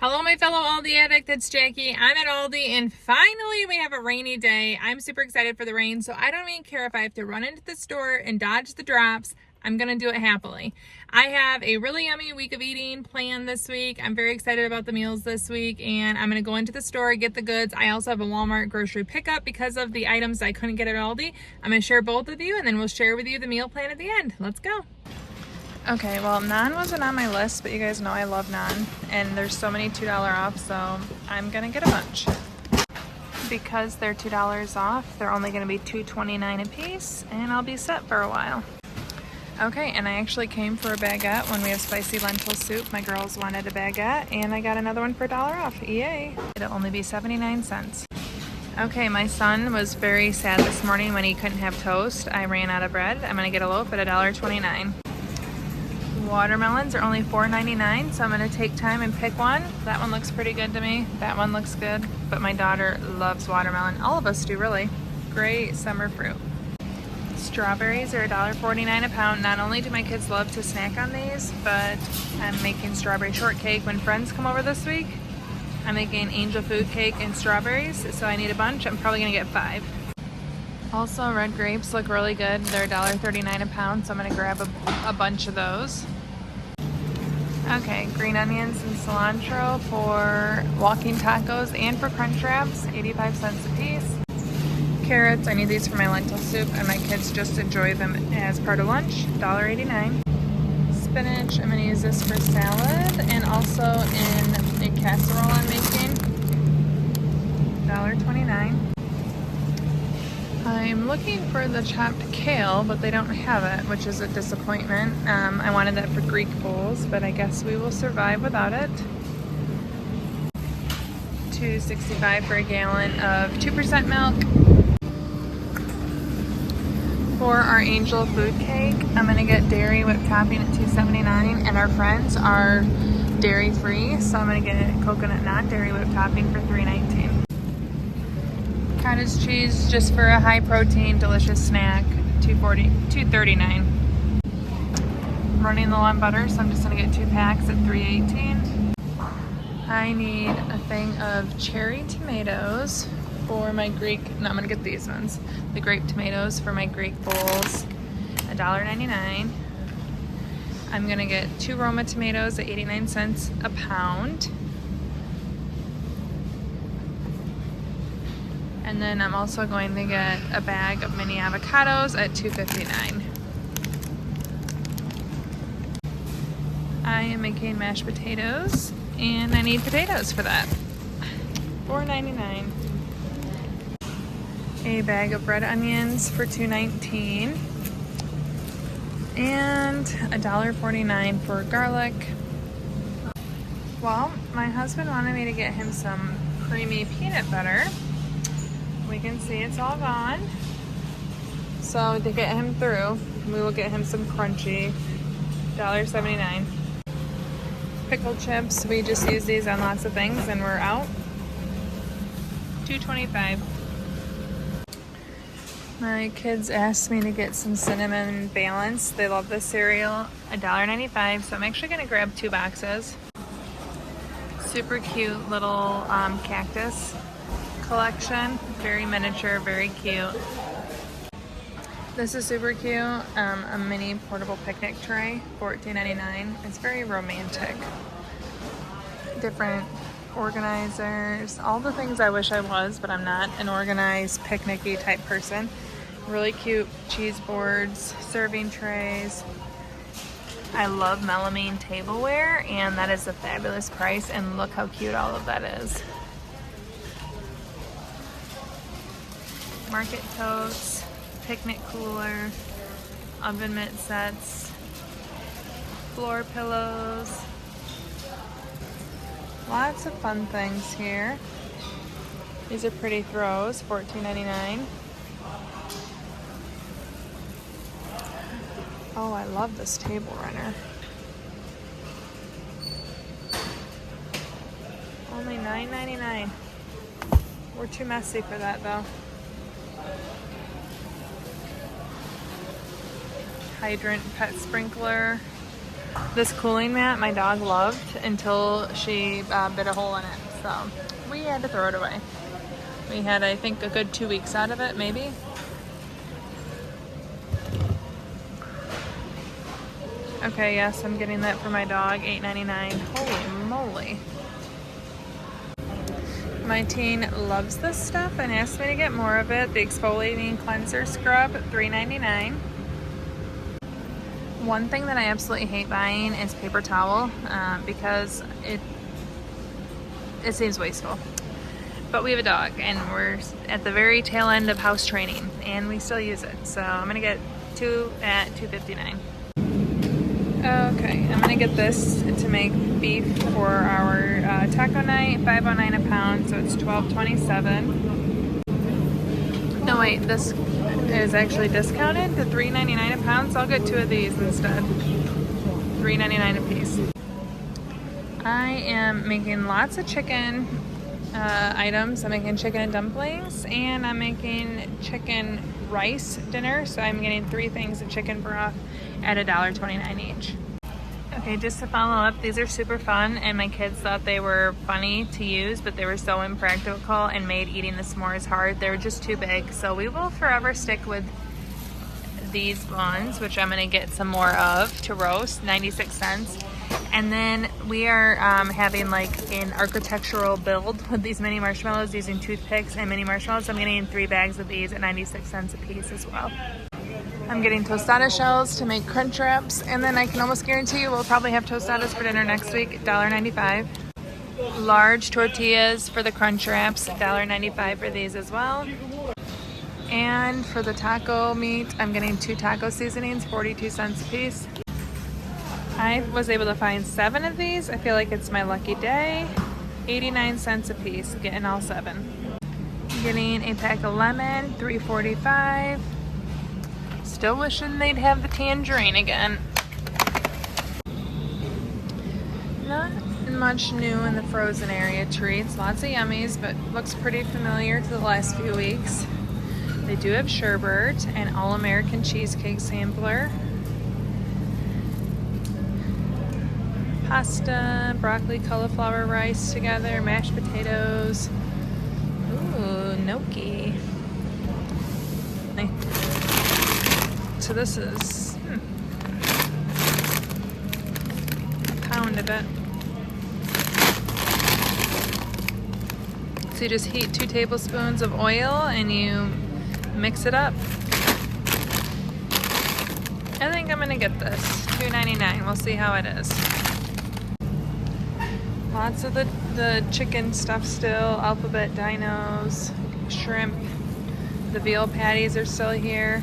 Hello, my fellow Aldi addict, it's Jackie. I'm at Aldi and finally we have a rainy day. I'm super excited for the rain, so I don't even care if I have to run into the store and dodge the drops. I'm gonna do it happily. I have a really yummy week of eating planned this week. I'm very excited about the meals this week, and I'm gonna go into the store, get the goods. I also have a Walmart grocery pickup because of the items I couldn't get at Aldi. I'm gonna share both with you, and then we'll share with you the meal plan at the end. Let's go. Okay, well, naan wasn't on my list, but you guys know I love naan, and there's so many $2 off, so I'm gonna get a bunch. Because they're $2 off, they're only gonna be $2.29 a piece, and I'll be set for a while. Okay, and I actually came for a baguette when we have spicy lentil soup. My girls wanted a baguette, and I got another one for $1 off. Yay! It'll only be 79 cents. Okay, my son was very sad this morning when he couldn't have toast. I ran out of bread. I'm gonna get a loaf at $1.29. Watermelons are only $4.99, so I'm going to take time and pick one. That one looks pretty good to me. That one looks good, but my daughter loves watermelon. All of us do, really. Great summer fruit. Strawberries are $1.49 a pound. Not only do my kids love to snack on these, but I'm making strawberry shortcake when friends come over this week. I'm making angel food cake and strawberries, so I need a bunch. I'm probably going to get 5. Also, red grapes look really good. They're $1.39 a pound, so I'm going to grab a bunch of those. Okay, green onions and cilantro for walking tacos and for crunch wraps, 85 cents a piece. Carrots, I need these for my lentil soup, and my kids just enjoy them as part of lunch, $1.89. Spinach, I'm going to use this for salad and also in a casserole I'm making, $1.29. I'm looking for the chopped kale, but they don't have it, which is a disappointment. I wanted that for Greek bowls, but I guess we will survive without it. $2.65 for a gallon of 2% milk. For our angel food cake, I'm going to get dairy whipped topping at $2.79, and our friends are dairy free, so I'm going to get coconut non-dairy whipped topping for $3.19. Cottage cheese just for a high protein delicious snack, $2.39. Running low on butter, so I'm just gonna get 2 packs at $3.18. I need a thing of cherry tomatoes for my Greek, no, I'm gonna get these ones. The grape tomatoes for my Greek bowls, $1.99. I'm gonna get 2 Roma tomatoes at 89 cents a pound. And then I'm also going to get a bag of mini avocados at $2.59. I am making mashed potatoes, and I need potatoes for that. $4.99. A bag of red onions for $2.19. And $1.49 for garlic. Well, my husband wanted me to get him some creamy peanut butter. We can see it's all gone. So to get him through, we will get him some crunchy, $1.79. Pickle chips, we just use these on lots of things and we're out. $2.25. My kids asked me to get some cinnamon balance. They love this cereal, $1.95. So I'm actually gonna grab 2 boxes. Super cute little cactus collection, very miniature, very cute. This is super cute, a mini portable picnic tray, $14.99. It's very romantic. Different organizers, all the things I wish I was, but I'm not an organized picnicky type person. Really cute cheese boards, serving trays. I love melamine tableware, and that is a fabulous price, and look how cute all of that is. Market totes, picnic cooler, oven mitt sets, floor pillows. Lots of fun things here. These are pretty throws, $14.99. Oh, I love this table runner. Only $9.99. We're too messy for that though. Hydrant Pet Sprinkler, This cooling mat my dog loved until she bit a hole in it, so we had to throw it away. We had, I think, a good 2 weeks out of it, maybe. Okay, yes, I'm getting that for my dog, $8.99. Holy moly. My teen loves this stuff and asked me to get more of it. The exfoliating cleanser scrub, $3.99. One thing that I absolutely hate buying is paper towel because it seems wasteful. But we have a dog and we're at the very tail end of house training and we still use it. So I'm gonna get 2 at $2.59. Okay, I'm gonna get this to make beef for our taco night, $5.09 a pound, so it's $12.27. No wait, this is actually discounted to $3.99 a pound, so I'll get 2 of these instead. $3.99 a piece. I am making lots of chicken items. I'm making chicken and dumplings, and I'm making chicken rice dinner, so I'm getting 3 things of chicken broth at $1.29 each. Okay, just to follow up, these are super fun, and my kids thought they were funny to use, but they were so impractical and made eating the s'mores hard. They were just too big, so we will forever stick with these ones, which I'm gonna get some more of to roast, 96 cents. And then we are having like an architectural build with these mini marshmallows using toothpicks and mini marshmallows. I'm getting 3 bags of these at 96 cents a piece as well. I'm getting tostada shells to make crunch wraps, and then I can almost guarantee you we'll probably have tostadas for dinner next week, $1.95. Large tortillas for the crunch wraps, $1.95 for these as well. And for the taco meat, I'm getting 2 taco seasonings, 42 cents a piece. I was able to find 7 of these. I feel like it's my lucky day. 89 cents a piece, getting all 7. I'm getting a pack of lemon, $3.45. Still wishing they'd have the tangerine again. Not much new in the frozen area treats. Lots of yummies, but looks pretty familiar to the last few weeks. They do have sherbet and all-American cheesecake sampler. Pasta, broccoli, cauliflower rice together, mashed potatoes. Ooh, gnocchi. So this is a pound of it. So you just heat 2 tablespoons of oil and you mix it up. I think I'm gonna get this, $2.99. We'll see how it is. Lots of the chicken stuff still, alphabet dinos, shrimp. The veal patties are still here.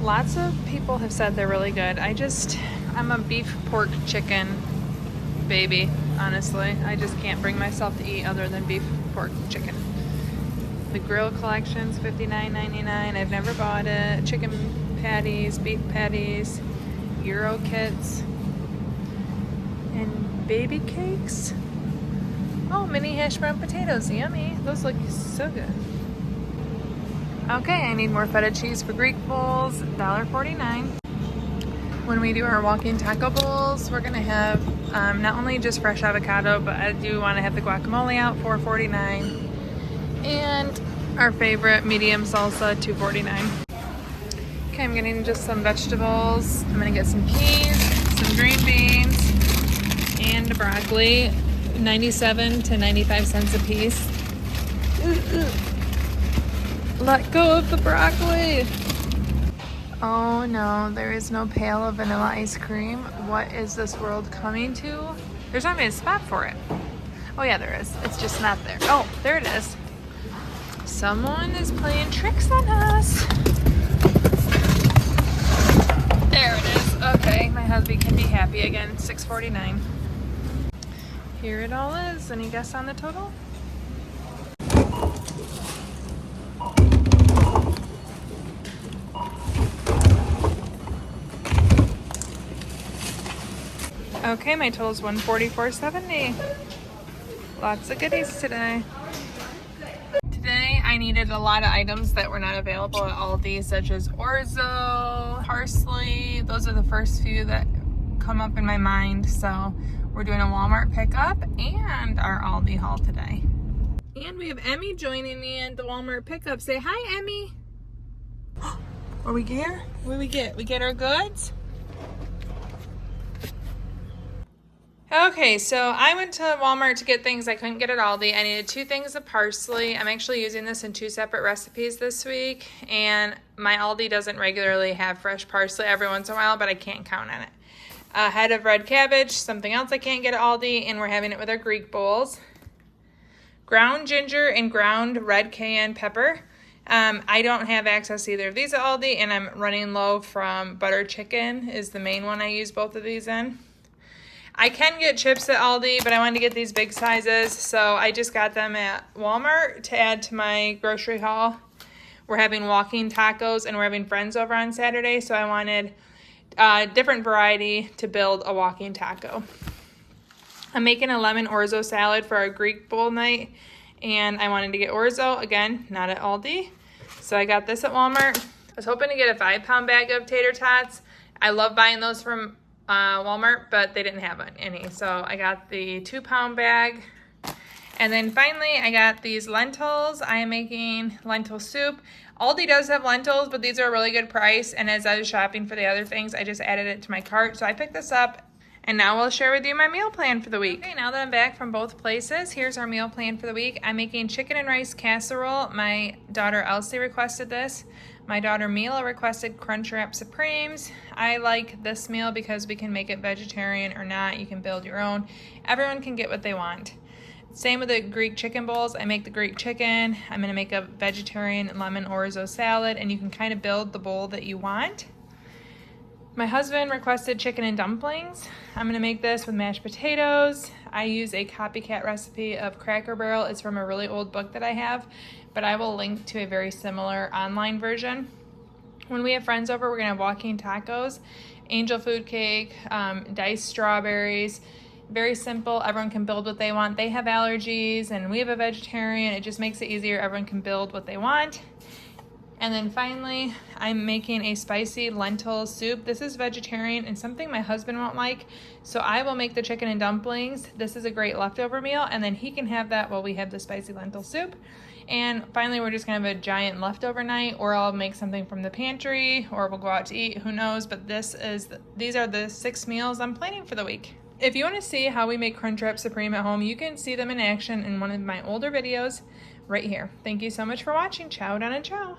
Lots of people have said they're really good. I'm a beef, pork, chicken baby, honestly. I just can't bring myself to eat other than beef, pork, chicken. The grill collection's $59.99. I've never bought it. Chicken patties, beef patties, Euro kits, and baby cakes. Oh, mini hash brown potatoes, yummy. Those look so good. Okay, I need more feta cheese for Greek bowls, $1.49. When we do our walking taco bowls, we're gonna have not only just fresh avocado, but I do wanna have the guacamole out, $4.49. And our favorite medium salsa, $2.49. Okay, I'm getting just some vegetables. I'm gonna get some peas, some green beans, and broccoli, 97 to 95 cents a piece. Let go of the broccoli. Oh no, there is no pail of vanilla ice cream. What is this world coming to? There's not even a spot for it. Oh yeah, there is. It's just not there. Oh, there it is. Someone is playing tricks on us. There it is. Okay, my husband can be happy again. $6.49. Here it all is. Any guess on the total? Okay, my total is $144.70. Lots of goodies today. Today I needed a lot of items that were not available at Aldi, such as orzo, parsley. Those are the first few that come up in my mind. So we're doing a Walmart pickup and our Aldi haul today. And we have Emmy joining me at the Walmart pickup. Say hi, Emmy. What do we get? What do we get? We get our goods? Okay, so I went to Walmart to get things I couldn't get at Aldi. I needed 2 things of parsley. I'm actually using this in 2 separate recipes this week, and my Aldi doesn't regularly have fresh parsley every once in a while, but I can't count on it. A head of red cabbage, something else I can't get at Aldi, and we're having it with our Greek bowls. Ground ginger and ground red cayenne pepper. I don't have access to either of these at Aldi, and I'm running low from butter chicken is the main one I use both of these in. I can get chips at Aldi, but I wanted to get these big sizes, so I just got them at Walmart to add to my grocery haul. We're having walking tacos, and we're having friends over on Saturday, so I wanted a different variety to build a walking taco. I'm making a lemon orzo salad for our Greek bowl night, and I wanted to get orzo, again, not at Aldi, so I got this at Walmart. I was hoping to get a 5-pound bag of tater tots. I love buying those from Walmart, but they didn't have any, so I got the 2-pound bag. And then finally I got these lentils. I am making lentil soup. Aldi does have lentils, but these are a really good price, and as I was shopping for the other things, I just added it to my cart, so I picked this up, and now I'll share with you my meal plan for the week. Okay, now that I'm back from both places, here's our meal plan for the week. I'm making chicken and rice casserole. My daughter Elsie requested this. My daughter Mila requested Crunchwrap Supremes. I like this meal because we can make it vegetarian or not. You can build your own. Everyone can get what they want. Same with the Greek chicken bowls. I make the Greek chicken. I'm gonna make a vegetarian lemon orzo salad, and you can kind of build the bowl that you want. My husband requested chicken and dumplings. I'm gonna make this with mashed potatoes. I use a copycat recipe of Cracker Barrel. It's from a really old book that I have, but I will link to a very similar online version. When we have friends over, we're gonna have walking tacos, angel food cake, diced strawberries. Very simple. Everyone can build what they want. They have allergies and we have a vegetarian. It just makes it easier. Everyone can build what they want. And then finally, I'm making a spicy lentil soup. This is vegetarian and something my husband won't like, so I will make the chicken and dumplings. This is a great leftover meal, and then he can have that while we have the spicy lentil soup. And finally, we're just gonna have a giant leftover night, or I'll make something from the pantry, or we'll go out to eat, who knows, but these are the 6 meals I'm planning for the week. If you want to see how we make Crunchwrap Supreme at home, you can see them in action in one of my older videos right here. Thank you so much for watching. Ciao, Donna, ciao.